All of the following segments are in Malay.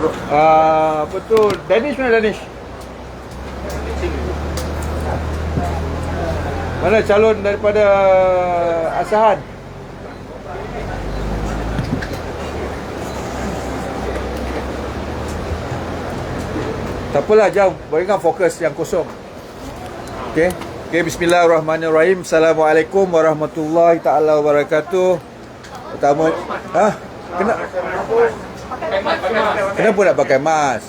Apa tu? Danish mana Danish? Mana calon daripada Asahan? Tak apalah, jauh. Berikan fokus yang kosong. Okey. Okey, bismillahirrahmanirrahim. Assalamualaikum warahmatullahi taala wabarakatuh. Pertama, Kenapa nak pakai mask?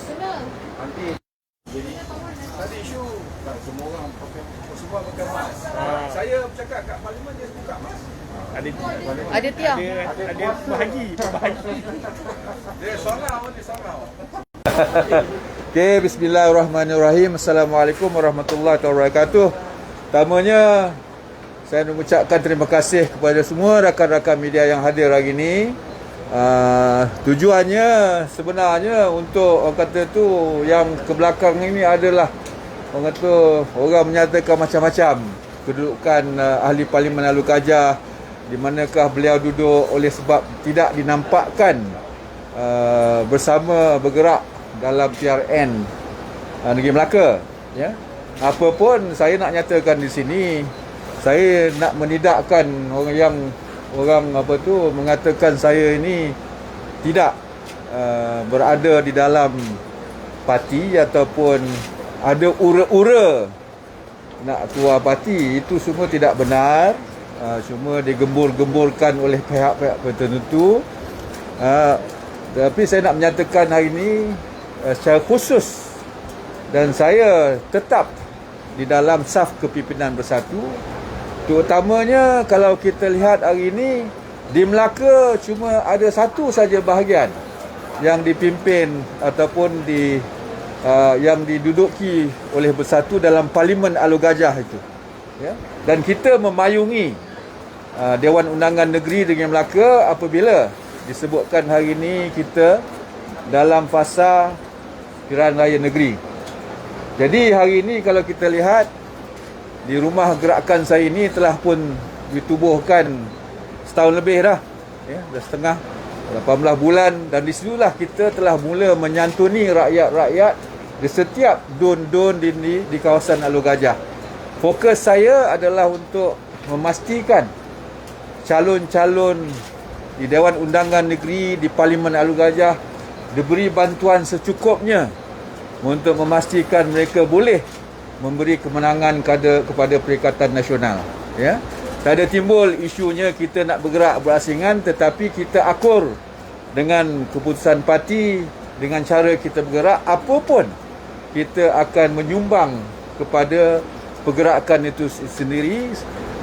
Tadi isu semua orang semua pakai mask. Saya bercakap kat parlimen dia buka mask. Ada tiang. Ada bahagi. Dia sorang. Okey, bismillahirrahmanirrahim. Assalamualaikum warahmatullahi wabarakatuh. Pertamanya saya mengucapkan terima kasih kepada semua rakan-rakan media yang hadir hari ini. Tujuannya sebenarnya untuk orang kata tu yang ke belakang ini adalah orang kata orang menyatakan macam-macam kedudukan ahli Parlimen Alu Kajah, di manakah beliau duduk oleh sebab tidak dinampakkan bersama bergerak dalam PRN Negeri Melaka, ya. Apa pun saya nak nyatakan di sini, saya nak menidakkan orang apa tu mengatakan saya ini tidak berada di dalam parti ataupun ada ura-ura nak keluar parti. Itu semua tidak benar. Cuma digembur-gemburkan oleh pihak-pihak tertentu. Tapi saya nak menyatakan hari ini secara khusus, dan saya tetap di dalam saf kepimpinan Bersatu. Terutamanya kalau kita lihat hari ini di Melaka cuma ada satu saja bahagian yang dipimpin ataupun yang diduduki oleh Bersatu dalam Parlimen Alu Kajah itu, ya. Dan kita memayungi Dewan Undangan Negeri Negeri Melaka apabila disebutkan hari ini kita dalam fasa pilihan raya negeri. Jadi hari ini kalau kita lihat di rumah gerakan saya ini telah pun ditubuhkan setahun lebih dah, ya, dah setengah 18 bulan, dan di situlah kita telah mula menyantuni rakyat-rakyat di setiap don-don di kawasan Alu Kajah. Fokus saya adalah untuk memastikan calon-calon di Dewan Undangan Negeri di Parlimen Alu Kajah diberi bantuan secukupnya untuk memastikan mereka boleh memberi kemenangan kepada Perikatan Nasional, ya. Tak ada timbul isunya kita nak bergerak berasingan, tetapi kita akur dengan keputusan parti, dengan cara kita bergerak, apapun kita akan menyumbang kepada pergerakan itu sendiri,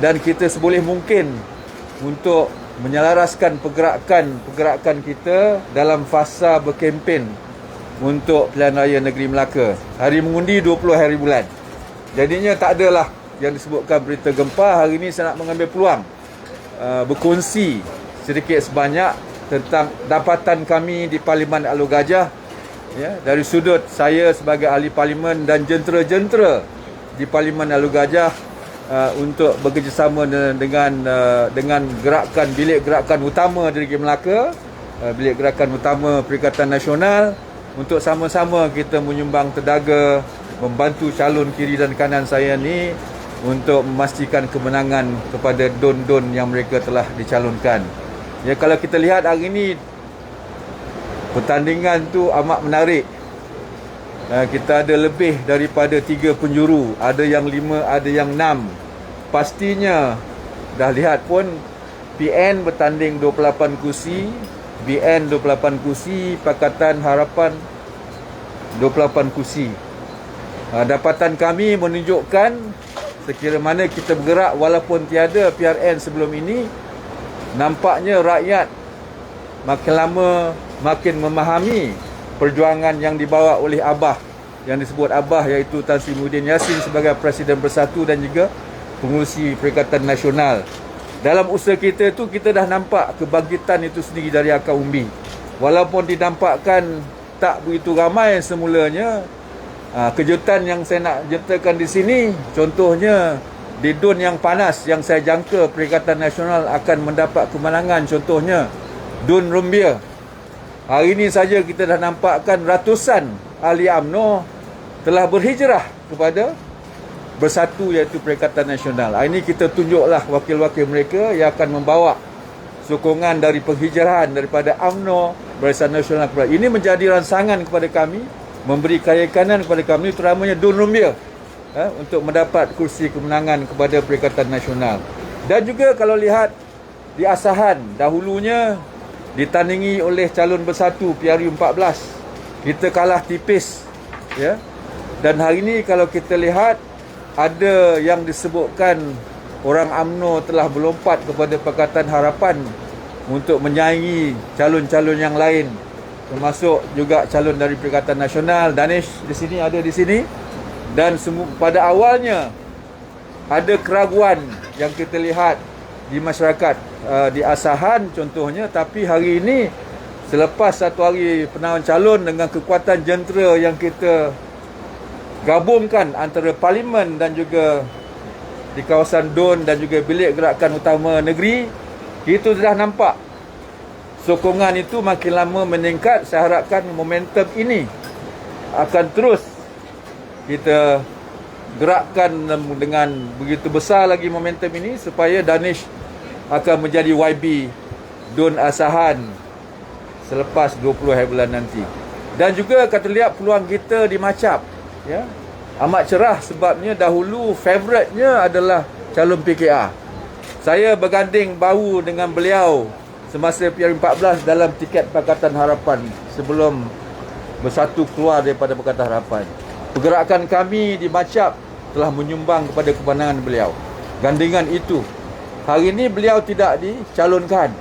dan kita seboleh mungkin untuk menyelaraskan pergerakan kita dalam fasa berkempen untuk pilihan raya negeri Melaka. Hari mengundi 20 hari bulan. Jadinya tak adalah yang disebutkan berita gempa. Hari ini saya nak mengambil peluang berkongsi sedikit sebanyak tentang dapatan kami di Parlimen Alu Kajah, ya, dari sudut saya sebagai ahli parlimen dan jentera-jentera di Parlimen Alu Kajah untuk bekerjasama dengan gerakan bilik gerakan utama di Negeri Melaka, bilik gerakan utama Perikatan Nasional, untuk sama-sama kita menyumbang tenaga membantu calon kiri dan kanan saya ni untuk memastikan kemenangan kepada don-don yang mereka telah dicalonkan. Ya, kalau kita lihat hari ini pertandingan tu amat menarik. Kita ada lebih daripada 3 penjuru, ada yang 5, ada yang 6. Pastinya dah lihat pun PN bertanding 28 kursi, BN 28 kursi, Pakatan Harapan 28 kursi. Dapatan kami menunjukkan sekira mana kita bergerak walaupun tiada PRN sebelum ini, nampaknya rakyat makin lama makin memahami perjuangan yang dibawa oleh Abah, yang disebut Abah, iaitu Tan Sri Muhyiddin Yassin sebagai Presiden Bersatu dan juga pengurusi Perikatan Nasional. Dalam usaha kita tu, kita dah nampak kebangkitan itu sendiri dari akar umbi. Walaupun didampakkan tak begitu ramai semulanya, kejutan yang saya nak nyatakan di sini, contohnya di don yang panas yang saya jangka Perikatan Nasional akan mendapat kemenangan, contohnya Don Rumbia. Hari ini saja kita dah nampakkan ratusan ahli UMNO telah berhijrah kepada Bersatu, iaitu Perikatan Nasional. Hari ini kita tunjuklah wakil-wakil mereka yang akan membawa sokongan dari penghijrahan daripada UMNO, Barisan Nasional kepada. Ini menjadi rangsangan kepada kami, memberi kayakanan kepada kami, terutamanya Dun Rumbia, untuk mendapat kursi kemenangan kepada Perikatan Nasional. Dan juga kalau lihat di Asahan, dahulunya ditandingi oleh calon bersatu PRU 14, kita kalah tipis, ya. Dan hari ini kalau kita lihat, ada yang disebutkan orang UMNO telah melompat kepada Pakatan Harapan untuk menyaingi calon-calon yang lain, termasuk juga calon dari Perikatan Nasional. Danish di sini, ada di sini. Dan pada awalnya ada keraguan yang kita lihat di masyarakat, di Asahan contohnya. Tapi hari ini, selepas satu hari penawan calon dengan kekuatan jentera yang kita gabungkan antara Parlimen dan juga di kawasan DUN dan juga Bilik Gerakan Utama Negeri, itu sudah nampak sokongan itu makin lama meningkat. Saya harapkan momentum ini akan terus kita gerakkan dengan begitu besar lagi momentum ini, supaya Danish akan menjadi YB DUN Asahan selepas 20 hari bulan nanti. Dan juga kata lihat peluang kita di Macap, ya, amat cerah, sebabnya dahulu favoritnya adalah calon PKR. Saya berganding bahu dengan beliau semasa PRU 14 dalam tiket Pakatan Harapan sebelum Bersatu keluar daripada Pakatan Harapan. Pergerakan kami di Macap telah menyumbang kepada kemenangan beliau. Gandingan itu, hari ini beliau tidak dicalonkan.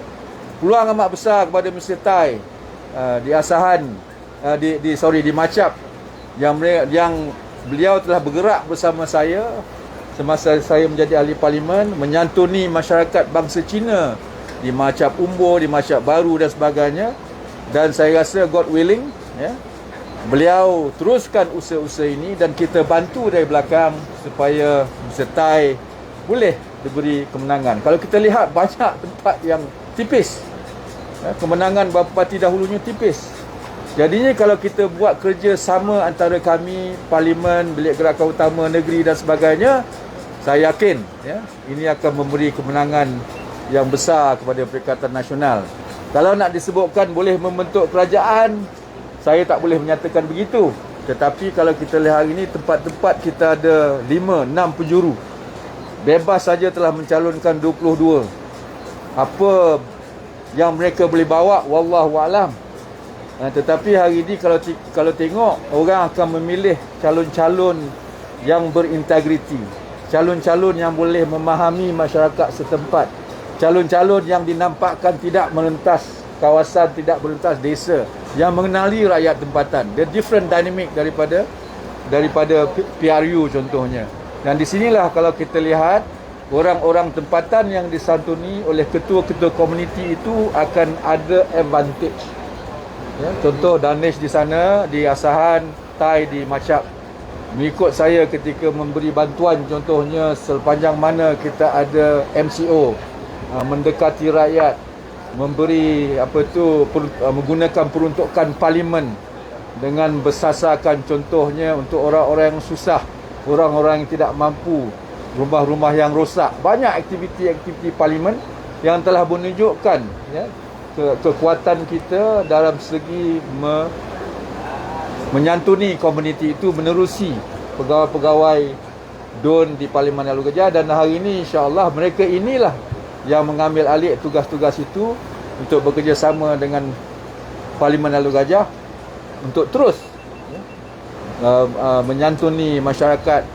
Peluang amat besar kepada Mr. Tai di Asahan, di Macap, yang beliau telah bergerak bersama saya semasa saya menjadi ahli Parlimen, menyantuni masyarakat bangsa Cina di Macap Umbo, di Macap Baru dan sebagainya. Dan saya rasa God willing, ya, beliau teruskan usaha-usaha ini dan kita bantu dari belakang supaya Mr. Tai boleh diberi kemenangan. Kalau kita lihat banyak tempat yang tipis, ya, kemenangan beberapa parti dahulunya tipis. Jadinya kalau kita buat kerja sama antara kami, Parlimen, Bilik Gerakan Utama Negeri dan sebagainya, saya yakin, ya, ini akan memberi kemenangan yang besar kepada Perikatan Nasional. Kalau nak disebutkan boleh membentuk kerajaan, saya tak boleh menyatakan begitu. Tetapi kalau kita lihat hari ini, tempat-tempat kita ada 5-6 penjuru. Bebas saja telah mencalonkan 22. Apa yang mereka boleh bawa, wallahualam. Tetapi hari ini kalau tengok, orang akan memilih calon-calon yang berintegriti, calon-calon yang boleh memahami masyarakat setempat, calon-calon yang dinampakkan tidak merentas kawasan, tidak merentas desa, yang mengenali rakyat tempatan. The different dynamic daripada PRU contohnya. Dan di sinilah kalau kita lihat, orang-orang tempatan yang disantuni oleh ketua-ketua komuniti itu akan ada advantage. Ya, contoh Danish di sana, di Asahan, Tai di Macap. Mengikut saya ketika memberi bantuan, contohnya sepanjang mana kita ada MCO, mendekati rakyat, memberi menggunakan peruntukan Parlimen dengan bersasarkan contohnya untuk orang-orang yang susah, orang-orang yang tidak mampu, rumah-rumah yang rosak. Banyak aktiviti-aktiviti Parlimen yang telah menunjukkan, ya, kekuatan kita dalam segi menyantuni komuniti itu, menerusi pegawai-pegawai DUN di Parlimen Lalu Gajah. Dan hari ini insya-Allah mereka inilah yang mengambil alih tugas-tugas itu untuk bekerjasama dengan Parlimen Lalu Gajah untuk terus, ya, menyantuni masyarakat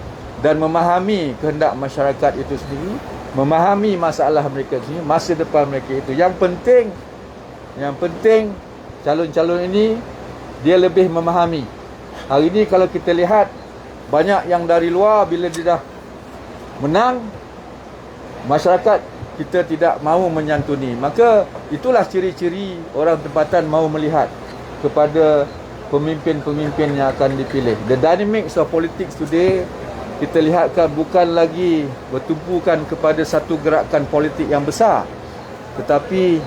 dan memahami kehendak masyarakat itu sendiri, memahami masalah mereka sendiri, masa depan mereka itu. Yang penting calon-calon ini dia lebih memahami. Hari ini kalau kita lihat, banyak yang dari luar bila dia dah menang, masyarakat kita tidak mahu menyantuni. Maka itulah ciri-ciri orang tempatan mahu melihat kepada pemimpin-pemimpin yang akan dipilih. The dynamics of politics today, kita lihatkan bukan lagi bertumpukan kepada satu gerakan politik yang besar, tetapi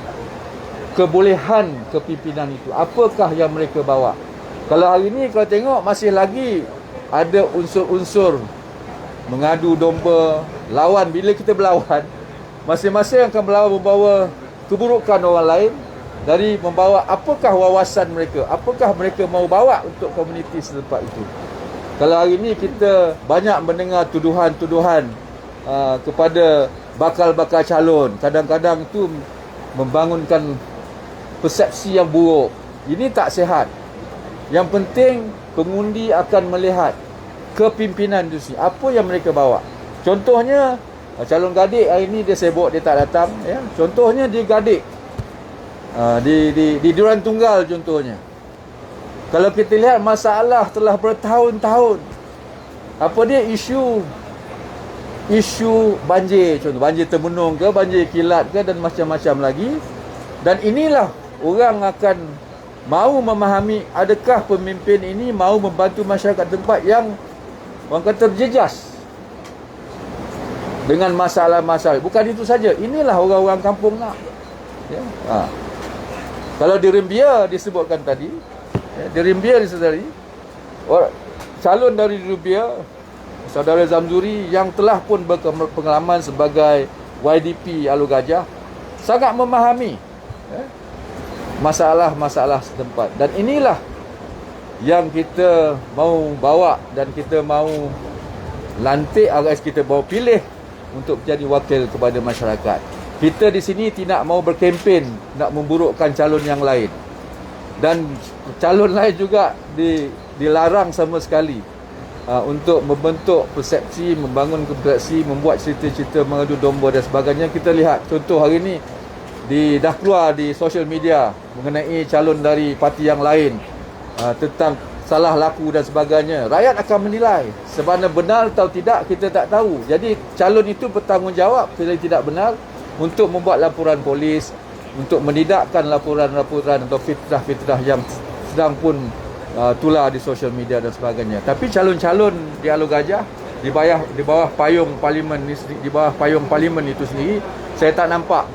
kebolehan kepimpinan itu. Apakah yang mereka bawa? Kalau hari ini kalau tengok masih lagi ada unsur-unsur mengadu domba, lawan. Bila kita berlawan, masing-masing akan berlawan membawa keburukan orang lain, dari membawa apakah wawasan mereka, apakah mereka mau bawa untuk komuniti setempat itu. Kalau hari ini kita banyak mendengar tuduhan-tuduhan kepada bakal-bakal calon, kadang-kadang itu membangunkan persepsi yang buruk. Ini tak sihat. Yang penting pengundi akan melihat kepimpinan itu sendiri, apa yang mereka bawa. Contohnya calon Gadik hari ini dia sibuk, dia tak datang, ya. Contohnya di Gadik, di Duran Tunggal contohnya. Kalau kita lihat masalah telah bertahun-tahun. Apa dia? Isu banjir, contoh banjir Temenung ke, banjir Kilat ke, dan macam-macam lagi. Dan inilah orang akan mahu memahami adakah pemimpin ini mahu membantu masyarakat tempat yang orang kata terjejas dengan masalah-masalah. Bukan itu saja, inilah orang-orang kampung nak, ya. Kalau di Rimbia disebutkan tadi, ya, di Rimbia disedari calon dari Rimbia, Saudara Zamzuri, yang telah pun berpengalaman sebagai YDP Alor Gajah, sangat memahami, ya, masalah-masalah setempat. Dan inilah yang kita mau bawa dan kita mau lantik ARS, kita bawa pilih untuk menjadi wakil kepada masyarakat. Kita di sini tidak mau berkempen nak memburukkan calon yang lain, dan calon lain juga dilarang sama sekali untuk membentuk persepsi, membangun persepsi, membuat cerita-cerita mengadu domba dan sebagainya. Kita lihat contoh hari ini dah keluar di social media mengenai calon dari parti yang lain, tentang salah laku dan sebagainya. Rakyat akan menilai sebenarnya benar atau tidak, kita tak tahu. Jadi calon itu bertanggungjawab bila tidak benar untuk membuat laporan polis, untuk menidakkan laporan-laporan atau fitnah-fitnah yang sedang pun tular di social media dan sebagainya. Tapi calon-calon di Alor Gajah di bawah payung parlimen itu sendiri, saya tak nampak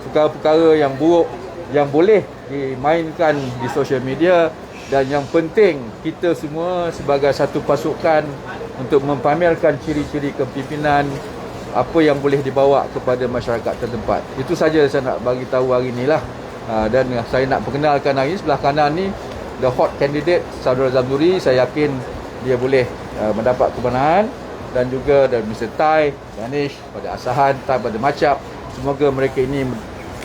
perkara-perkara yang buruk yang boleh dimainkan di social media. Dan yang penting, kita semua sebagai satu pasukan untuk mempamerkan ciri-ciri kepimpinan, apa yang boleh dibawa kepada masyarakat setempat. Itu saja saya nak bagi tahu hari inilah. Dan saya nak perkenalkan hari ini, sebelah kanan ni the hot candidate Saudara Zamzuri. Saya yakin dia boleh mendapat kemenangan. Dan juga dari Mr. Tai, Danish, pada Asahan, Tai pada Macap. Semoga mereka ini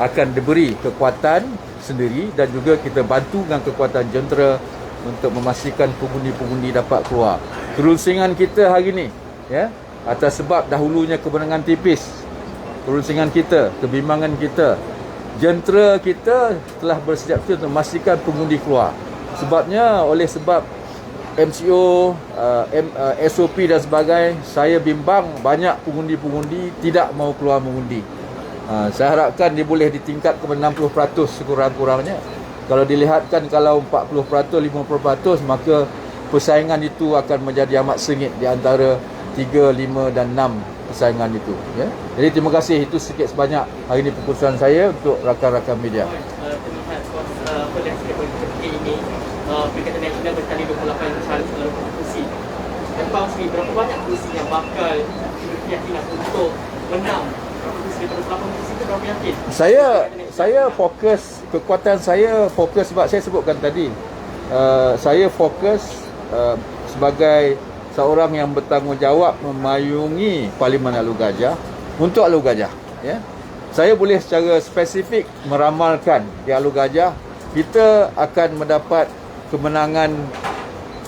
akan diberi kekuatan sendiri, dan juga kita bantu dengan kekuatan jentera untuk memastikan pengundi-pengundi dapat keluar. Kerusingan kita hari ini, ya, atas sebab dahulunya kemenangan tipis, kerusingan kita, kebimbangan kita, jentera kita telah bersedia untuk memastikan pengundi keluar. Sebabnya oleh sebab MCO, SOP dan sebagainya, saya bimbang banyak pengundi-pengundi tidak mau keluar mengundi. Saya harapkan dia boleh ditingkat kepada 60% sekurang-kurangnya. Kalau dilihatkan kalau 40%, 50%, maka persaingan itu akan menjadi amat sengit di antara 3, 5 dan 6 persaingan itu, ya. Jadi terima kasih, itu sikit sebanyak hari ini keputusan saya untuk rakan-rakan media. Terlihat koleksi politik ini, Perikatan Nasional bertali 28 kursi. Dan Bang Sri, berapa banyak kursi yang bakal berkeyakinan untuk menang? Saya fokus, kekuatan saya fokus sebab saya sebutkan tadi, saya fokus sebagai seorang yang bertanggungjawab memayungi Parlimen Alor Gajah untuk Alor Gajah, ya. Saya boleh secara spesifik meramalkan di Alor Gajah kita akan mendapat kemenangan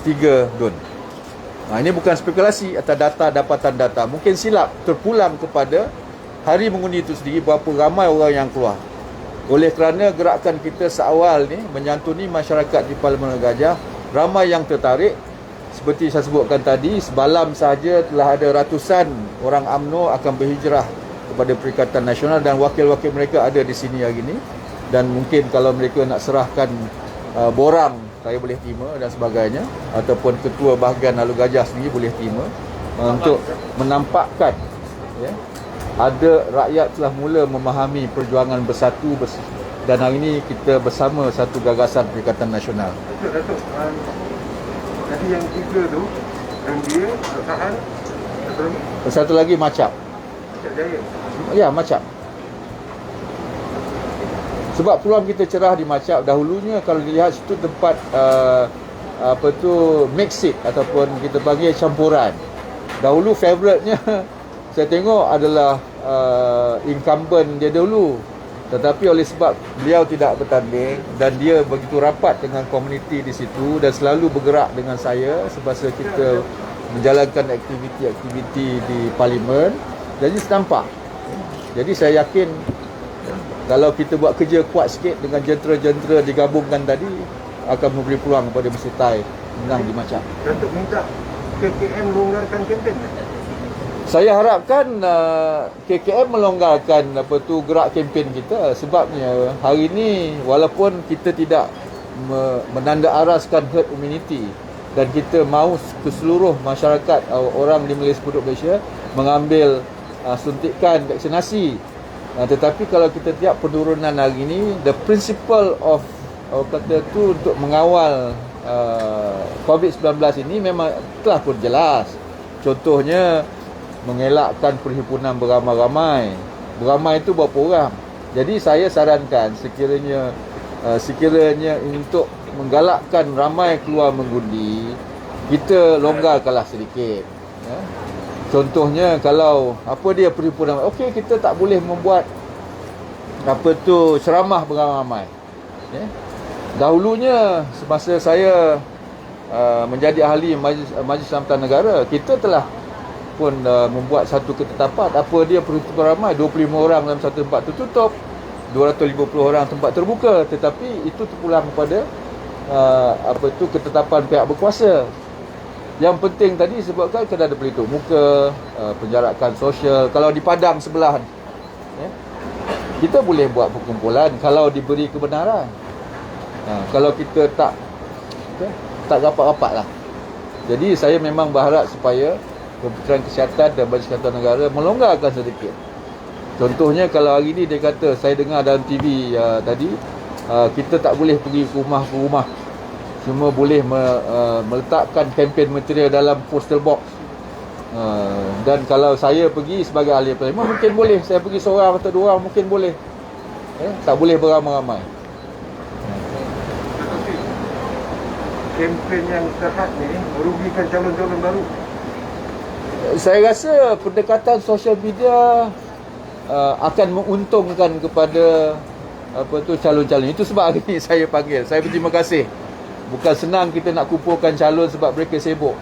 3 DUN. Ini bukan spekulasi atas dapatan data, mungkin silap terpulang kepada hari mengundi itu sendiri, berapa ramai orang yang keluar. Oleh kerana gerakan kita seawal ni menyantuni masyarakat di Parlimen Alor Gajah, ramai yang tertarik. Seperti saya sebutkan tadi, semalam sahaja telah ada ratusan orang UMNO akan berhijrah kepada Perikatan Nasional, dan wakil-wakil mereka ada di sini hari ini. Dan mungkin kalau mereka nak serahkan borang, saya boleh terima dan sebagainya, ataupun ketua bahagian Alor Gajah sendiri boleh terima, untuk menampakkan, ya, ada rakyat telah mula memahami perjuangan bersatu dan hari ini kita bersama satu gagasan Perikatan Nasional. Datuk, jadi yang 3 tu, yang dia, Tahan, Satu lagi Macap. Cak Jaya. Ya, Macap. Sebab peluang kita cerah di Macap. Dahulunya kalau dilihat situ tempat mixed seat ataupun kita panggil campuran. Dahulu favourite-nya saya tengok adalah incumbent dia dahulu. Tetapi oleh sebab beliau tidak bertanding dan dia begitu rapat dengan komuniti di situ dan selalu bergerak dengan saya semasa kita menjalankan aktiviti-aktiviti di parlimen, jadi nampak. Jadi saya yakin kalau kita buat kerja kuat sikit dengan jentera-jentera digabungkan tadi, akan memberi peluang kepada Besutai menang di Macap. Datuk minta KKM longgarkan kempen. Saya harapkan KKM melonggarkan gerak kempen kita, sebabnya hari ini walaupun kita tidak menanda araskan herd immunity dan kita mahu ke seluruh masyarakat orang di Malaysia, penduduk Malaysia mengambil suntikan vaksinasi, tetapi kalau kita lihat penurunan hari ini, the principle of kata tu untuk mengawal COVID-19 ini memang telah pun jelas. Contohnya mengelakkan perhimpunan beramai-ramai. Beramai itu berapa orang? Jadi saya sarankan sekiranya untuk menggalakkan ramai keluar mengundi, kita longgarkanlah sedikit. Ya. Contohnya kalau perhimpunan, okey, kita tak boleh membuat ceramah beramai-ramai. Ya. Dahulunya semasa saya menjadi ahli Majlis Keselamatan Negara, kita telah pun membuat satu ketetapan perhimpunan ramai 25 orang dalam satu tempat tertutup, 250 orang tempat terbuka, tetapi itu terpulang kepada ketetapan pihak berkuasa. Yang penting tadi sebabkan kena ada pelitup muka, penjarakan sosial. Kalau di padang sebelah, ya, kita boleh buat perkumpulan kalau diberi kebenaran. Kalau kita tak rapat-rapat lah. Jadi saya memang berharap supaya Kementerian Kesihatan dan Majlis Kesihatan Negara melonggarkan sedikit. Contohnya kalau hari ni dia kata, saya dengar dalam TV tadi, kita tak boleh pergi rumah ke rumah, cuma boleh meletakkan kempen material dalam postal box. Dan kalau saya pergi sebagai ahli parlimen, mungkin boleh. Saya pergi seorang atau dua orang mungkin boleh. Tak boleh beramai-ramai. Kempen yang terhad ni merugikan calon-calon baru. Saya rasa pendekatan sosial media akan menguntungkan kepada calon-calon. Itu sebab hari ini saya panggil. Saya berterima kasih. Bukan senang kita nak kumpulkan calon sebab mereka sibuk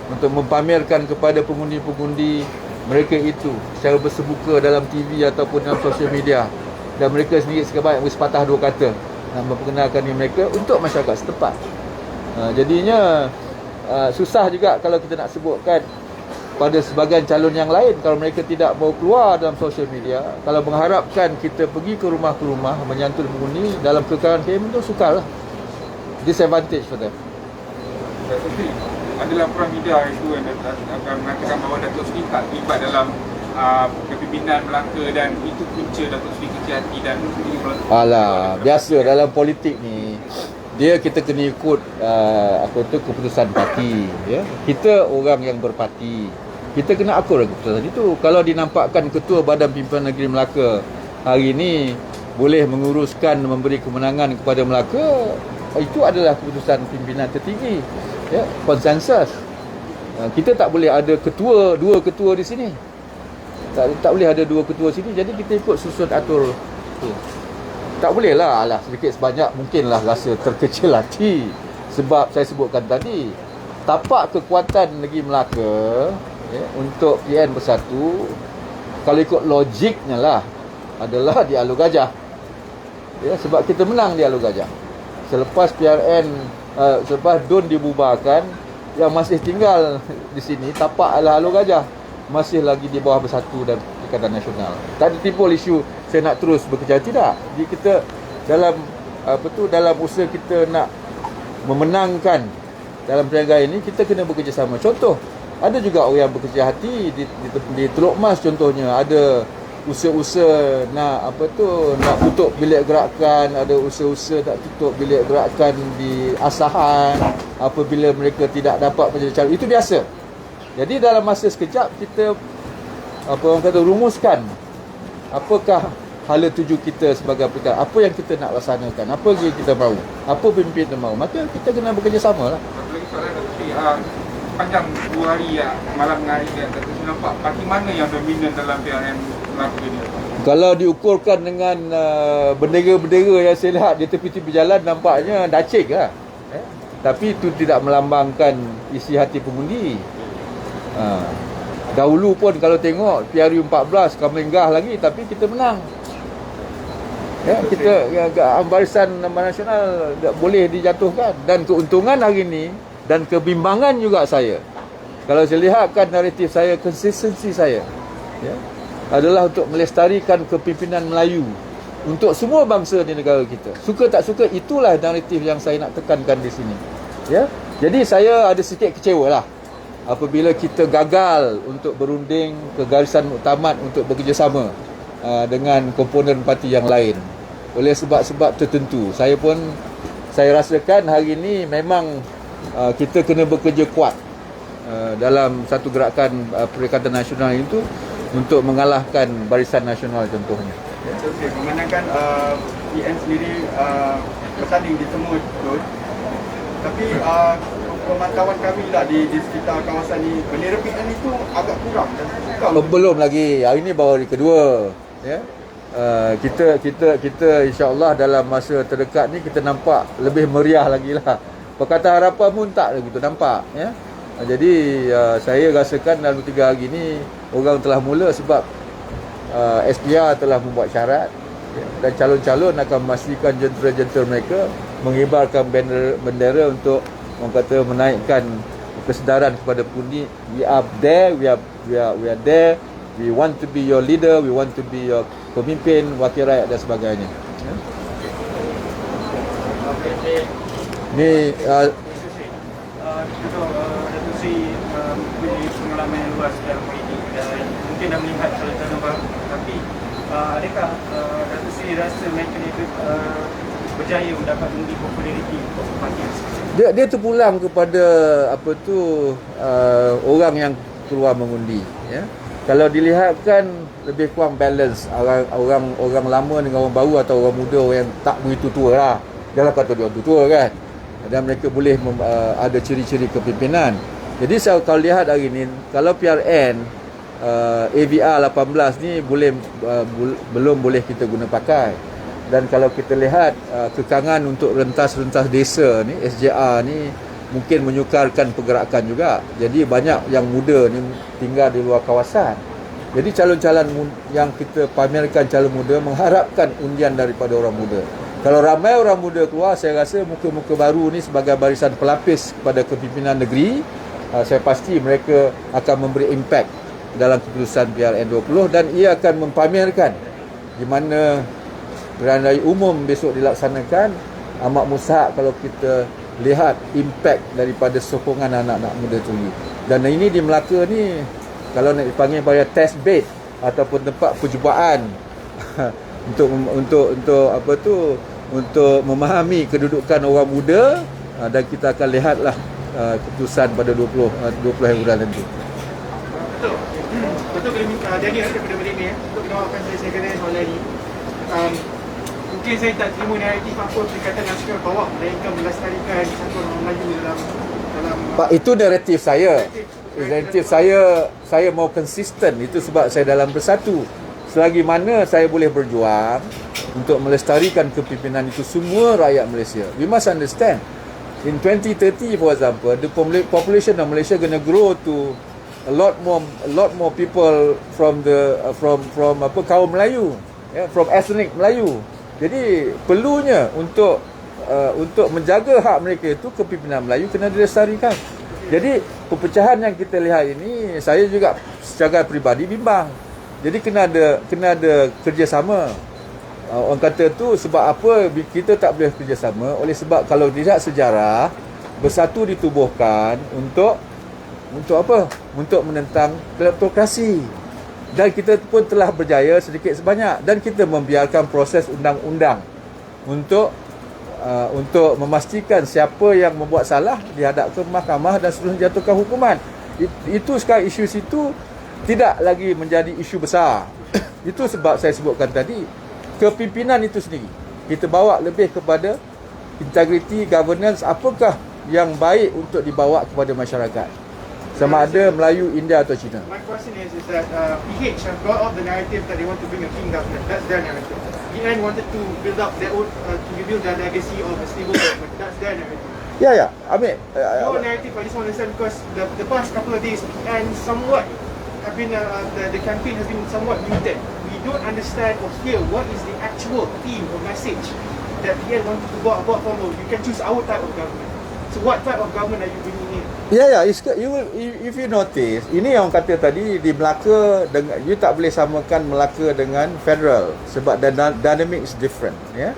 untuk mempamerkan kepada pengundi-pengundi mereka itu secara bersebuka dalam TV ataupun dalam sosial media, dan mereka sendiri sekarang bersepatah dua kata nak memperkenalkan diri mereka untuk masyarakat setempat. Jadinya susah juga kalau kita nak sebutkan pada sebahagian calon yang lain, kalau mereka tidak mau keluar dalam sosial media, kalau mengharapkan kita pergi ke rumah menyantun pengundi dalam kekalahan KM itu, sukarlah. Disadvantage for them. Datuk Sri, ada laporan media itu yang akan mengatakan bahawa Datuk Sri tak terlibat dalam kepimpinan Melaka dan itu punca Datuk Sri kecil hati dan Alah, biasa dalam politik ni, kita kena ikut keputusan parti, ya. Kita orang yang berparti, kita kena akur keputusan itu. Kalau dinampakkan Ketua Badan Pimpinan Negeri Melaka hari ini boleh menguruskan memberi kemenangan kepada Melaka, itu adalah keputusan pimpinan tertinggi, ya, konsensus. Kita tak boleh ada dua ketua di sini. Tak boleh ada dua ketua sini. Jadi kita ikut susun atur tu. Tak boleh lah, sedikit sebanyak mungkinlah rasa terkecil hati. Sebab saya sebutkan tadi, tapak kekuatan negeri Melaka, ya, untuk PN bersatu, kalau ikut logiknya lah, adalah di Alur Gajah. Ya, sebab kita menang di Alur Gajah. Selepas selepas DUN dibubarkan, yang masih tinggal di sini tapak adalah Alur Gajah, masih lagi di bawah Bersatu dan Perikatan Nasional. Tak ditimbul isu saya nak terus bekerja, tidak. Jadi kita dalam usaha kita nak memenangkan dalam perniagaan ini, kita kena bekerjasama. Contoh, ada juga orang yang bekerja hati di Teluk Mas, contohnya ada usaha-usaha nak nak tutup bilik gerakan, ada usaha-usaha nak tutup bilik gerakan di Asahan apabila mereka tidak dapat menjadi calon. Itu biasa. Jadi dalam masa sekejap kita rumuskan apakah hala tuju kita sebagai perkara, apa yang kita nak laksanakan, apa yang kita mahu, apa pimpinan mahu, maka kita kena bekerjasama lah. Satu lagi soalan panjang 2 hari malam dengan hari kita nampak parti mana yang dominan dalam PRN Melaka ini? Kalau diukurkan dengan bendera-bendera yang saya lihat di tepi-tepi jalan, nampaknya dacik lah. Tapi itu tidak melambangkan isi hati pengundi. Dahulu pun kalau tengok PRU 14 Kamelenggah lagi, tapi kita menang. Kita barisan nasional tak boleh dijatuhkan. Dan keuntungan hari ini dan kebimbangan juga saya, kalau saya lihatkan naratif saya, konsistensi saya adalah untuk melestarikan kepimpinan Melayu untuk semua bangsa di negara kita. Suka tak suka, itulah naratif yang saya nak tekankan di sini. Jadi saya ada sikit kecewa lah apabila kita gagal untuk berunding ke garisan muktamad untuk bekerjasama dengan komponen parti yang lain oleh sebab-sebab tertentu. Saya rasakan hari ini memang kita kena bekerja kuat dalam satu gerakan Perikatan Nasional itu untuk mengalahkan Barisan Nasional contohnya. Okey, memandangkan PN sendiri bertanding di semua zon, tapi pemantauan kami lah di sekitar kawasan ni, bendera PN itu agak kurang dan belum lagi. Hari ini baru hari kedua. Kita insya-Allah dalam masa terdekat ni kita nampak lebih meriah lagi lah. Perkataan harapan pun tak begitu nampak. Jadi saya rasakan dalam 3 hari ni orang telah mula sebab SPR telah membuat syarat dan calon-calon akan memastikan jentera-jentera mereka mengibarkan bendera untuk menaikkan kesedaran kepada pundi. We are there, we are there. We want to be your leader, we want to be your pemimpin, wakil rakyat dan sebagainya. Ni Datuk Sri mempunyai pengalaman yang luas dalam politik dan mungkin dah melihat calon-calon baru, tapi adakah Datuk Sri rasa mereka ni berjaya mendapat undi populariti untuk parti tersebut? Dia terpulang kepada orang yang keluar mengundi. Kalau dilihatkan lebih kurang balance orang lama dengan orang baru atau orang muda, orang yang tak begitu tua lah. Jangan kata dia orang tua kan. Dan mereka boleh ada ciri-ciri kepimpinan. Jadi kalau lihat hari ini, kalau PRN AVR 18 ni belum boleh kita guna pakai. Dan kalau kita lihat kekangan untuk rentas-rentas desa ni, SJR ni mungkin menyukarkan pergerakan juga. Jadi banyak yang muda ni tinggal di luar kawasan. Jadi calon-calon yang kita pamerkan calon muda mengharapkan undian daripada orang muda. Kalau ramai orang muda keluar, saya rasa muka-muka baru ni sebagai barisan pelapis kepada kepimpinan negeri, saya pasti mereka akan memberi impak dalam keputusan PRN 20 dan ia akan mempamerkan di mana pilihan raya umum besok dilaksanakan. Amat mustahak kalau kita lihat impak daripada sokongan anak-anak muda tuli. Dan ini di Melaka ni kalau nak dipanggil pada test bed ataupun tempat percubaan untuk memahami kedudukan orang muda, dan kita akan lihatlah keputusan pada 20 hari bulan nanti. Betul jadi daripada benda ni untuk menjawabkan saya kena soalan ni. Mungkin saya tak terima naratif apa Perikatan Nasional bawa melainkan melestarikan satu orang Melayu dalam Pak, itu naratif saya. Naratif saya mau konsisten. Itu sebab saya dalam Bersatu. Selagi mana saya boleh berjuang untuk melestarikan kepimpinan itu semua rakyat Malaysia. We must understand. In 2030, for example, the population of Malaysia gonna grow to a lot more people from kaum Melayu, from ethnic Melayu. Jadi perlunya untuk menjaga hak mereka itu, kepimpinan Melayu kena dilestarikan. Jadi perpecahan yang kita lihat ini, saya juga secara peribadi bimbang. Jadi kena ada kerjasama. Orang kata tu sebab apa kita tak boleh kerjasama? Oleh sebab kalau tidak sejarah, Bersatu ditubuhkan untuk apa? Untuk menentang kleptokrasi. Dan kita pun telah berjaya sedikit sebanyak, dan kita membiarkan proses undang-undang untuk memastikan siapa yang membuat salah dihadap ke mahkamah dan seterusnya jatuhkan hukuman. Itu sekarang isu situ tidak lagi menjadi isu besar. Itu sebab saya sebutkan tadi, kepimpinan itu sendiri kita bawa lebih kepada integrity, governance, apakah yang baik untuk dibawa kepada masyarakat, sama ada Melayu, India atau Cina. My question is that PH have got off the narrative that they want to bring a clean government. That's their narrative. EN wanted to build up their own, to rebuild their legacy of a stable government. That's their narrative. Ya, Amir. Your narrative, I just want to understand, because the past couple of days, and somewhat have been the campaign has been somewhat muted. We don't understand or hear what is the actual theme or message that PN wanted to buat forward. You can choose our type of government. So what type of government are you bringing in? If you notice, ini yang kata tadi di Melaka, dengan you tak boleh samakan Melaka dengan federal sebab dynamic is different, ya.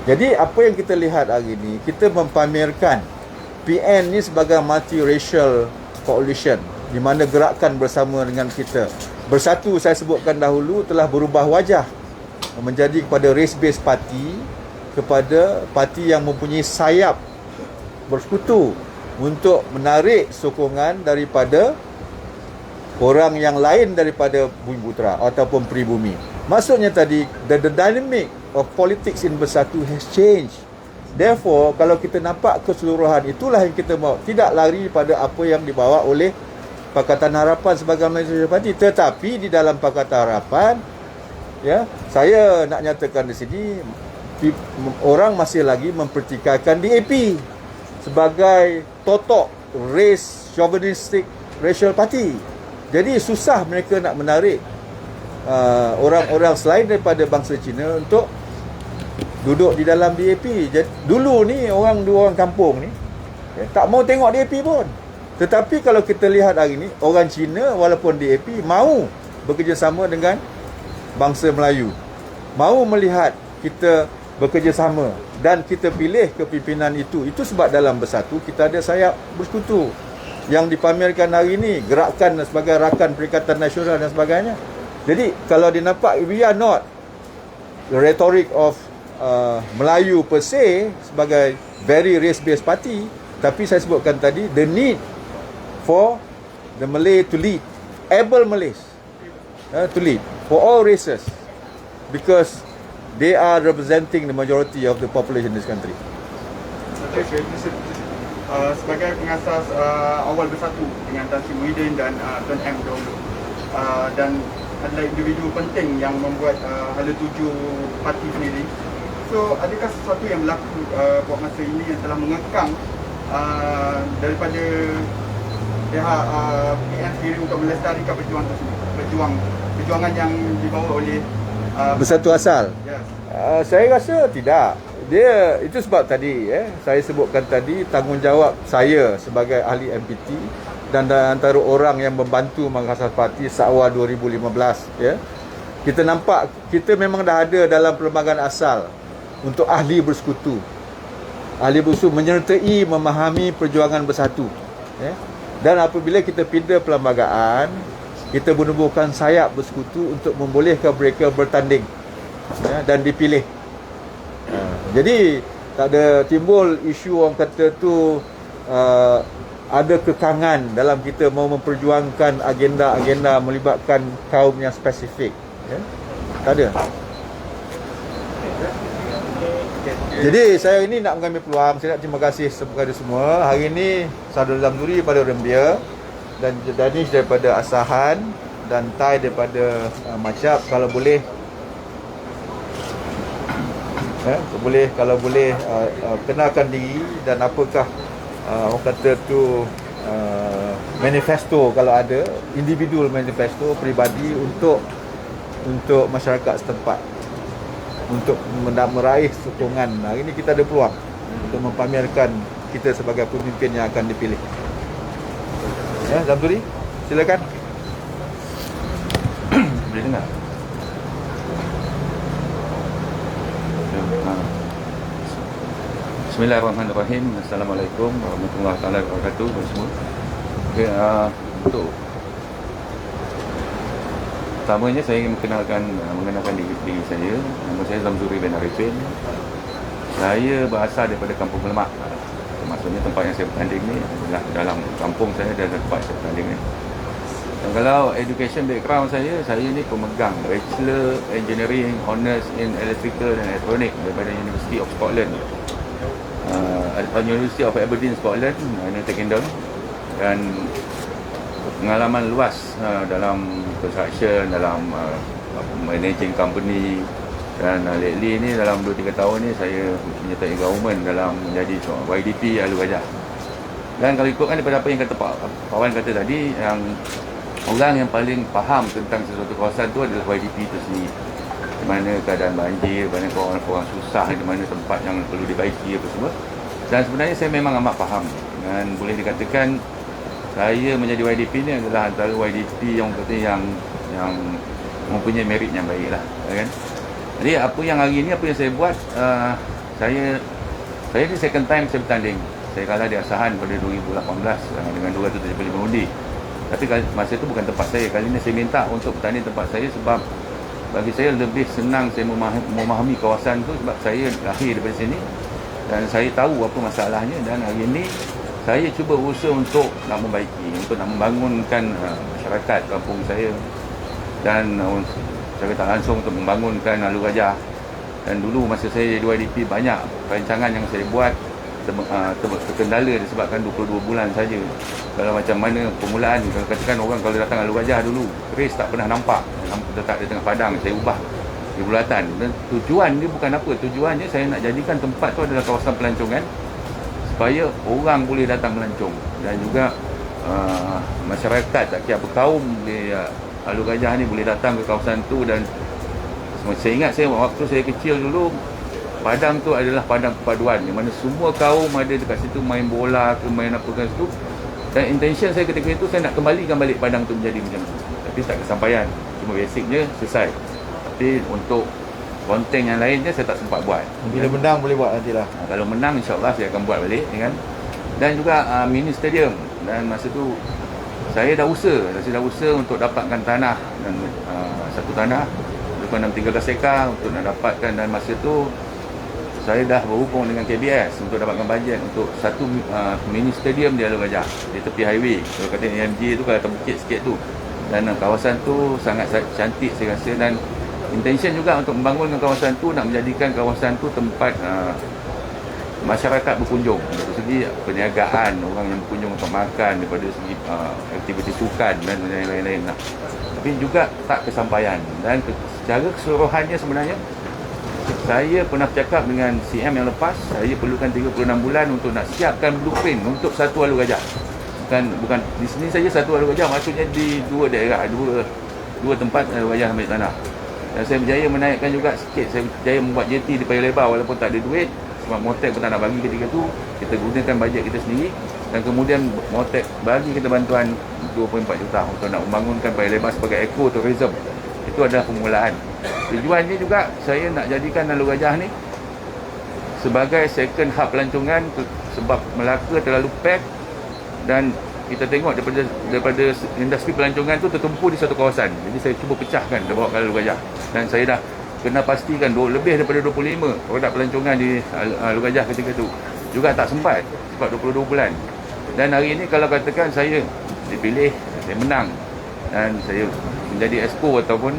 Jadi apa yang kita lihat hari ini, kita mempamerkan PN ni sebagai multiracial coalition di mana gerakan bersama dengan kita. Bersatu, saya sebutkan dahulu, telah berubah wajah menjadi kepada race based party, kepada parti yang mempunyai sayap bersekutu untuk menarik sokongan daripada orang yang lain daripada Bumi Putra ataupun pribumi. Maksudnya tadi, the dynamic of politics in Bersatu has changed. Therefore, kalau kita nampak keseluruhan, itulah yang kita bawa. Tidak lari pada apa yang dibawa oleh Pakatan Harapan sebagai Malaysia Parti. Tetapi di dalam Pakatan Harapan, ya, saya nak nyatakan di sini, orang masih lagi mempertikaikan DAP sebagai totok race chauvinistic racial party. Jadi susah mereka nak menarik orang-orang selain daripada bangsa Cina untuk duduk di dalam DAP. Jadi, dulu ni orang kampung ni tak mau tengok DAP pun. Tetapi kalau kita lihat hari ni, orang Cina walaupun DAP mahu bekerjasama dengan bangsa Melayu, mahu melihat kita bekerjasama dan kita pilih kepimpinan itu. Itu sebab dalam Bersatu kita ada sayap bersekutu yang dipamerkan hari ini, gerakan sebagai Rakan Perikatan Nasional dan sebagainya. Jadi kalau dinampak, we are not the rhetoric of Melayu per se sebagai very race based party, tapi saya sebutkan tadi the need for the Malay to lead, able Malays to lead for all races, because they are representing the majority of the population in this country. Okay, sebagai pengasas awal Bersatu dengan Tan Sri Muhyiddin dan Tuan M dahulu, dan adalah individu penting yang membuat hala tuju parti sendiri. So, adakah sesuatu yang berlaku buat masa ini yang telah mengekang daripada pihak PN sendiri untuk melestarikan perjuangan yang dibawa oleh Bersatu Asal? Yes. Saya rasa tidak. Dia, itu sebab tadi saya sebutkan tadi, tanggungjawab saya sebagai ahli MPT dan antara orang yang membantu mengasas parti seawal 2015, ya. Kita nampak kita memang dah ada dalam perlembagaan asal untuk ahli bersekutu. Ahli bersekutu menyertai memahami perjuangan bersatu, ya. Dan apabila kita pindah perlembagaan, kita menubuhkan sayap bersekutu untuk membolehkan mereka bertanding, ya, dan dipilih. Jadi tak ada timbul isu orang kata tu ada kekangan dalam kita mau memperjuangkan agenda-agenda melibatkan kaum yang spesifik, ya? Tak ada. Jadi saya ini nak mengambil peluang, saya nak terima kasih kepada semua. Hari ini Saudara Zamzuri daripada Rembia dan Danish daripada Asahan dan Tai daripada Macap, kalau boleh kalau boleh kenalkan diri dan apakah orang kata tu manifesto, kalau ada individual manifesto peribadi untuk masyarakat setempat, untuk meraih sokongan. Hari ini kita ada peluang untuk mempamerkan kita sebagai pemimpin yang akan dipilih. Ya, Zamzuri, silakan. Boleh dengar? Bismillahirrahmanirrahim. Assalamualaikum warahmatullahi wabarakatuh kepada semua. Okay, untuk Pertamanya saya ingin mengenalkan diri saya. Nama saya Zamzuri bin Arifin. Saya berasal daripada Kampung Lemak. Maksudnya tempat yang saya bertanding ni adalah dalam kampung saya dan tempat saya bertanding ni. Dan kalau education background saya ni pemegang Bachelor Engineering Honours in Electrical and Electronic daripada University of Scotland. University of Aberdeen, Scotland, United Kingdom. Dan pengalaman luas dalam construction, dalam managing company. Dan lately ni dalam 2-3 tahun ni saya menyertai government dalam menjadi YDP Alur Gajah. Dan kalau ikutkan daripada apa yang kata Pak Kawan kata tadi, yang orang yang paling faham tentang sesuatu kawasan tu adalah YDP itu sendiri. Di mana keadaan banjir, banyak orang susah, di mana tempat yang perlu dibaiki apa semua. Dan sebenarnya saya memang amat faham. Dan boleh dikatakan saya menjadi YDP ni adalah antara YDP yang mempunyai merit yang baik lah, kan? Jadi apa yang hari ni, apa yang saya buat, saya ni second time saya bertanding. Saya kalah di Asahan pada 2018 dengan 275 undi. Tapi masa itu bukan tempat saya. Kali ni saya minta untuk bertanding tempat saya sebab bagi saya lebih senang saya memahami kawasan tu sebab saya lahir daripada sini dan saya tahu apa masalahnya. Dan hari ni saya cuba usaha untuk nak membaiki, untuk nak membangunkan masyarakat kampung saya dan saya tak langsung untuk membangunkan Alur Gajah. Dan dulu masa saya jadi YDP banyak rancangan yang saya buat terkendala disebabkan 22 bulan saja. Kalau macam mana permulaan, kalau katakan orang kalau datang Alur Gajah dulu, race tak pernah nampak, letak di tengah padang, saya ubah di bulatan. Dan tujuan dia bukan apa, tujuannya saya nak jadikan tempat tu adalah kawasan pelancongan supaya orang boleh datang melancong dan juga masyarakat tak kira apa kaum di Alur Gajah ni boleh datang ke kawasan tu. Dan saya ingat saya waktu saya kecil dulu, padang tu adalah padang perpaduan di mana semua kaum ada dekat situ main bola ke main apa kan situ. Dan intention saya ketika itu saya nak kembalikan balik padang tu menjadi macam tu. Tapi tak kesampaian. Cuma basicnya selesai. Tapi untuk konten yang lainnya saya tak sempat buat. Bila menang boleh buat nantilah. Kalau menang insya-Allah saya akan buat balik, kan. Dan juga mini stadium. Dan masa tu saya dah usaha untuk dapatkan tanah dan satu tanah lebih kurang 13 ekar untuk nak dapatkan. Dan masa tu saya dah berhubung dengan KBS untuk dapatkan bajet untuk satu mini stadium di Alur Gajah di tepi highway. Kalau kata AMJ tu kalau atas bukit sikit tu. Dan kawasan tu sangat cantik saya rasa. Dan intention juga untuk membangunkan kawasan tu, nak menjadikan kawasan tu tempat masyarakat berkunjung dari segi perniagaan, orang yang berkunjung untuk makan, daripada segi aktiviti sukan dan lain-lain lah. Tapi juga tak kesampaian. Dan secara keseluruhannya sebenarnya saya pernah bercakap dengan CM yang lepas, saya perlukan 36 bulan untuk nak siapkan blueprint untuk satu Alur Gajah. Bukan di sini saja satu Alur Gajah, maksudnya di dua daerah, dua tempat Alur Gajah ambil tanah. Dan saya berjaya menaikkan juga sikit, saya berjaya membuat JT di Paya Lebar walaupun tak ada duit. Sebab Motek pun tak nak bagi ketika tu, kita gunakan bajet kita sendiri. Dan kemudian Motek bagi kita bantuan 24 juta untuk nak membangunkan Paya Lebar sebagai eco-tourism. Itu adalah permulaan. Tujuannya juga saya nak jadikan Alur Gajah ni sebagai second hub pelancongan sebab Melaka terlalu pack. Dan kita tengok daripada industri pelancongan tu tertumpu di satu kawasan. Jadi saya cuba pecahkan dan bawa ke Alur Gajah. Dan saya dah kena pastikan lebih daripada 25 produk pelancongan di Alur Gajah ketika tu. Juga tak sempat sebab 22 bulan. Dan hari ini kalau katakan saya dipilih, saya menang dan saya menjadi expo ataupun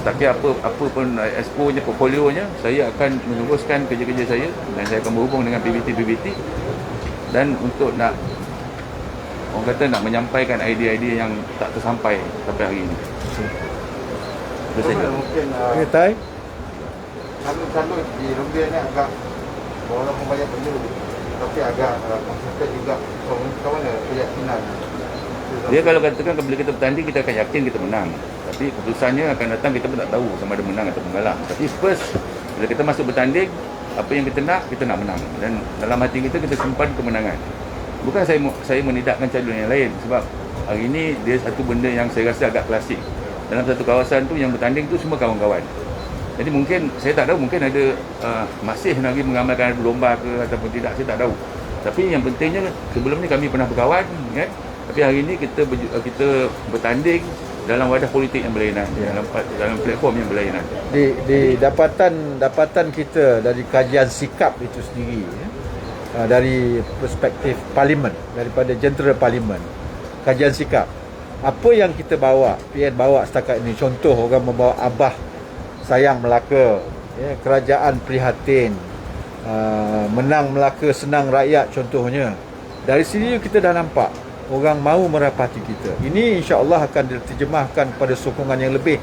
tak kira apa pun expo-nya, portfolio-nya, saya akan meneruskan kerja-kerja saya dan saya akan berhubung dengan PBT dan untuk nak orang kata nak menyampaikan idea-idea yang tak tersampai sampai hari ini. Mungkin Tai? kalau di Rumbia ni agak walaupun banyak benda tapi agak konsisten juga. So, macam mana keyakinan? Dia kalau katakan bila kita bertanding kita akan yakin kita menang. Tapi keputusannya akan datang kita pun tak tahu sama ada menang atau kalah. Tapi first bila kita masuk bertanding, apa yang kita nak menang. Dan dalam hati kita simpan kemenangan. Bukan saya menidakkan calon yang lain sebab hari ini dia satu benda yang saya rasa agak klasik. Dalam satu kawasan tu yang bertanding tu semua kawan-kawan. Jadi mungkin saya tak tahu, mungkin ada masih lagi mengamalkan lomba ke ataupun tidak, saya tak tahu. Tapi yang pentingnya sebelum ni kami pernah berkawan, kan. Tapi hari ini kita bertanding dalam wadah politik yang berlainan, dalam platform yang berlainan. Di dapatan kita dari kajian sikap itu sendiri, dari perspektif parlimen, daripada jentera parlimen, kajian sikap, apa yang kita bawa, PN bawa setakat ini, contoh orang membawa Abah sayang Melaka, kerajaan prihatin, menang Melaka senang rakyat contohnya. Dari sini kita dah nampak orang mahu merapati kita. Ini insya-Allah akan diterjemahkan pada sokongan yang lebih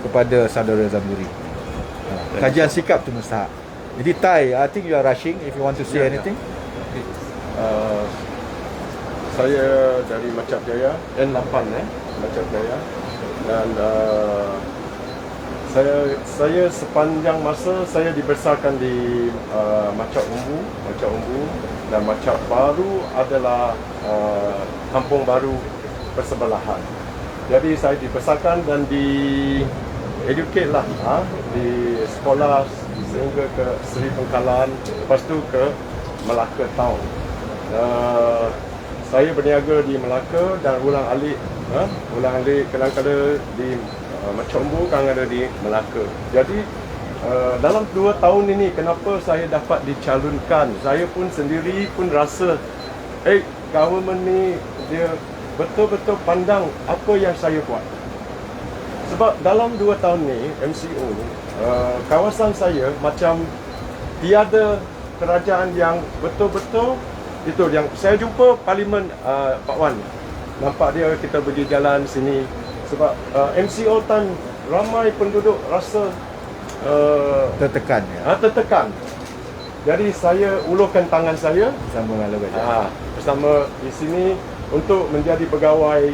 kepada saudara Zamzuri. Kajian sikap tu mustahak. Jadi Tai, I think you are rushing if you want to say anything. Saya dari Macap Jaya, N8 Macap Jaya, dan saya sepanjang masa saya dibesarkan di Macap Umbu, dan Macap Baru adalah kampung baru bersebelahan. Jadi saya dibesarkan dan di educate lah di sekolah sehingga ke Seri Pengkalan, lepas tu ke Melaka Town. Saya berniaga di Melaka dan ulang-alik kadang-kadang di Macam Umbu, kadang-kadang di Melaka. Jadi dalam 2 tahun ini kenapa saya dapat dicalonkan, saya pun sendiri pun rasa government ni dia betul-betul pandang apa yang saya buat. Sebab dalam 2 tahun ni MCO, kawasan saya macam tiada kerajaan yang betul-betul itu yang saya jumpa parlimen Pak Wan. Nampak dia kita pergi jalan sini sebab MCO time ramai penduduk rasa Tertekan tertekan. Jadi saya ulurkan tangan saya sama dengan Lebah bersama di sini untuk menjadi pegawai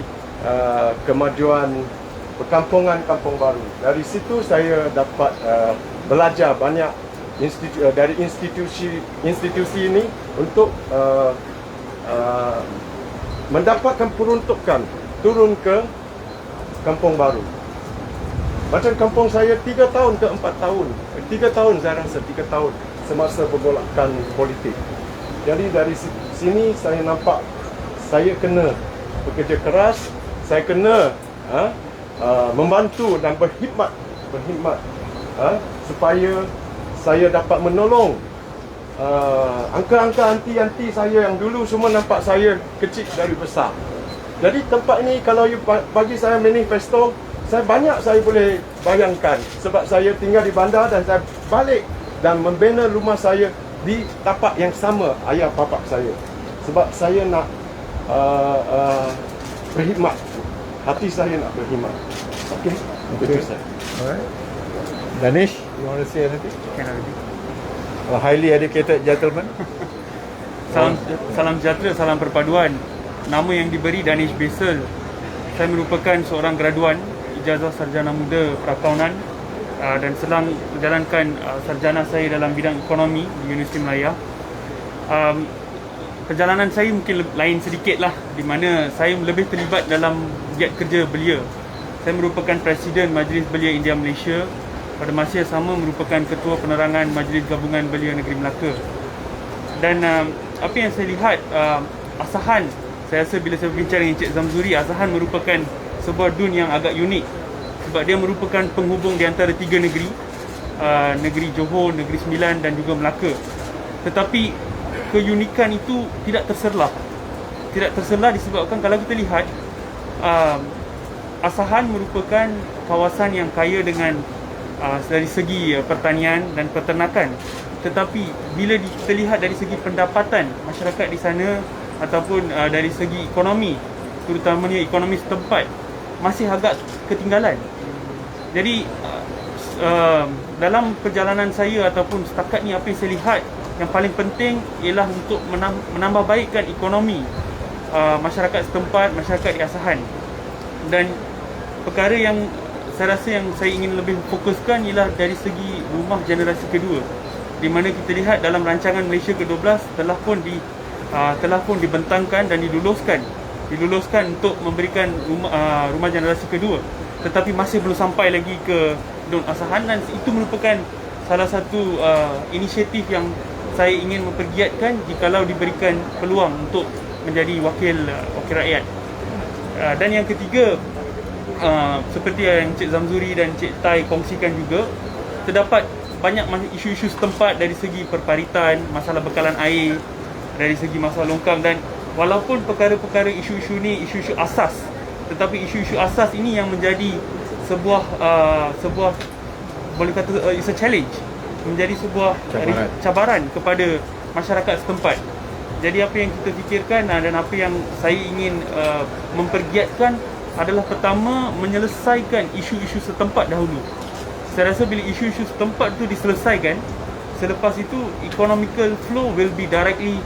kemajuan perkampungan Kampung Baru. Dari situ saya dapat belajar banyak dari institusi ini untuk mendapatkan peruntukan turun ke Kampung Baru. Macam kampung saya 3 tahun ke 4 tahun. 3 tahun saya rasa 3 tahun semasa pergolakan politik. Jadi dari sini saya nampak saya kena bekerja keras, saya kena membantu dan berkhidmat supaya saya dapat menolong angka-angka anti-anti saya yang dulu semua nampak saya kecil dari besar. Jadi tempat ini kalau you bagi saya manifesto, saya boleh bayangkan sebab saya tinggal di bandar dan saya balik dan membina rumah saya di tapak yang sama ayah bapa saya. Sebab saya nak berkhidmat. Hati saya nak berkhidmat. Okey. Betul saya. Alright. Danish, you want to say anything? A highly educated gentleman. Salam sejahtera, salam perpaduan. Nama yang diberi Danish Basil. Saya merupakan seorang graduan ijazah sarjana muda perakaunan dan sedang menjalankan sarjana saya dalam bidang ekonomi di Universiti Melaya. Perjalanan saya mungkin lain sedikit lah, di mana saya lebih terlibat dalam giat kerja belia. Saya merupakan Presiden Majlis Belia India Malaysia, pada masa yang sama merupakan Ketua Penerangan Majlis Gabungan Belia Negeri Melaka. Dan apa yang saya lihat, Asahan, saya rasa bila saya berbincang dengan Encik Zamzuri, Asahan merupakan sebuah dun yang agak unik sebab dia merupakan penghubung di antara 3 negeri, negeri Johor, negeri Sembilan dan juga Melaka. Tetapi keunikan itu tidak terselah disebabkan kalau kita lihat, Asahan merupakan kawasan yang kaya dengan dari segi pertanian dan peternakan. Tetapi bila kita lihat dari segi pendapatan masyarakat di sana ataupun dari segi ekonomi, terutamanya ekonomi setempat, masih agak ketinggalan. Jadi dalam perjalanan saya ataupun setakat ni, apa yang saya lihat yang paling penting ialah untuk menambah baikkan ekonomi masyarakat setempat, masyarakat di Asahan. Dan perkara yang saya rasa yang saya ingin lebih fokuskan ialah dari segi rumah generasi kedua, di mana kita lihat dalam rancangan Malaysia ke-12 telah pun dibentangkan dan diluluskan untuk memberikan rumah generasi kedua, tetapi masih belum sampai lagi ke Dun Asahan, dan itu merupakan salah satu inisiatif yang saya ingin mempergiatkan jikalau diberikan peluang untuk menjadi wakil rakyat. Dan yang ketiga, seperti yang Cik Zamzuri dan Cik Tai kongsikan juga, terdapat banyak isu-isu setempat dari segi perparitan, masalah bekalan air, dari segi masalah longkang, dan walaupun perkara-perkara isu-isu ni isu-isu asas, tetapi isu-isu asas ini yang menjadi sebuah boleh kata it's a challenge, menjadi sebuah cabaran kepada masyarakat setempat. Jadi apa yang kita fikirkan dan apa yang saya ingin mempergiatkan adalah pertama menyelesaikan isu-isu setempat dahulu. Saya rasa bila isu-isu setempat tu diselesaikan, selepas itu economical flow will be directly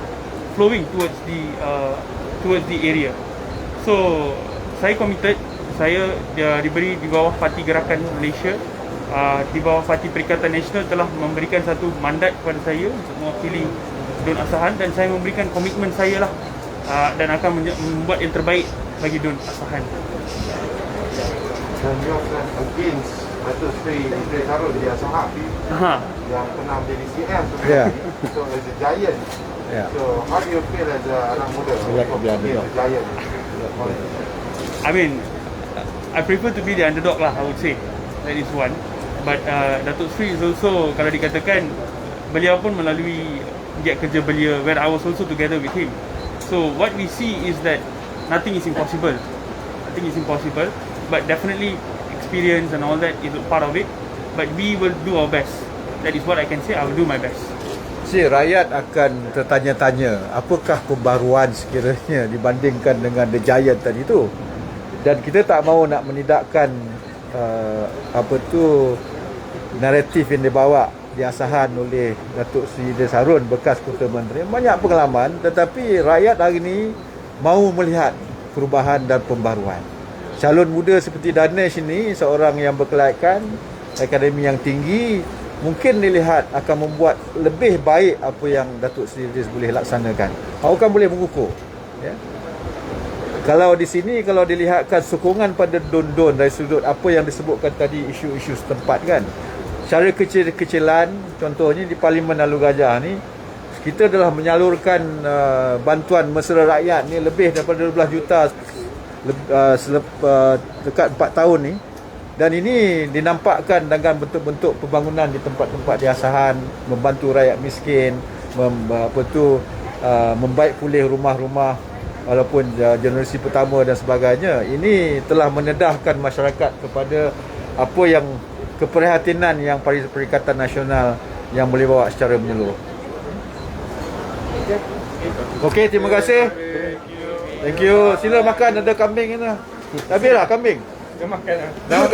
flowing towards the area. So saya committed, saya diberi di bawah Parti Gerakan Malaysia, di bawah Parti Perikatan Nasional telah memberikan satu mandat kepada saya untuk mewakili Dun Asahan, dan saya memberikan komitmen saya lah dan akan membuat yang terbaik bagi Dun Asahan. Dan you akan against Datuk Seri Idris Harun di Asahan yang pernah menjadi CM Yeah. so as a giant. Yeah. So how do you feel as a anak muda untuk be a giant? I mean, I prefer to be the underdog lah, I would say. That is one. But Datuk Seri is also, kalau dikatakan, beliau pun melalui giat kerja beliau where I was also together with him. So what we see is that nothing is impossible. Nothing is impossible. But definitely experience and all that is a part of it. But we will do our best. That is what I can say. I will do my best. Si rakyat akan tertanya-tanya apakah pembaruan sekiranya dibandingkan dengan The Giant tadi tu. Dan kita tak mahu nak menidakkan naratif yang dibawa di Asahan oleh Datuk Seri Idris Harun, bekas Ketua Menteri. Banyak pengalaman, tetapi rakyat hari ini mahu melihat perubahan dan pembaruan. Calon muda seperti Danesh ini, seorang yang berkelayakan, akademi yang tinggi, mungkin dilihat akan membuat lebih baik apa yang Datuk Seri Idris boleh laksanakan. Awak kan boleh mengukur, ya. Kalau di sini, kalau dilihatkan sokongan pada Dun dari sudut apa yang disebutkan tadi, isu-isu setempat kan, secara kecil-kecilan, contohnya di Parlimen Lalu Gajah ni, kita telah menyalurkan bantuan mesra rakyat ni lebih daripada 12 juta dekat 4 tahun ni. Dan ini dinampakkan dengan bentuk-bentuk pembangunan di tempat-tempat di Asahan, membantu rakyat miskin, membaik pulih rumah-rumah walaupun generasi pertama dan sebagainya. Ini telah mendedahkan masyarakat kepada apa yang keprihatinan yang Perikatan Nasional yang boleh bawa secara menyeluruh. Okey, terima kasih. Thank you. Sila makan, ada kambing ni. Habislah kambing. Kita makan lah. Dah makan.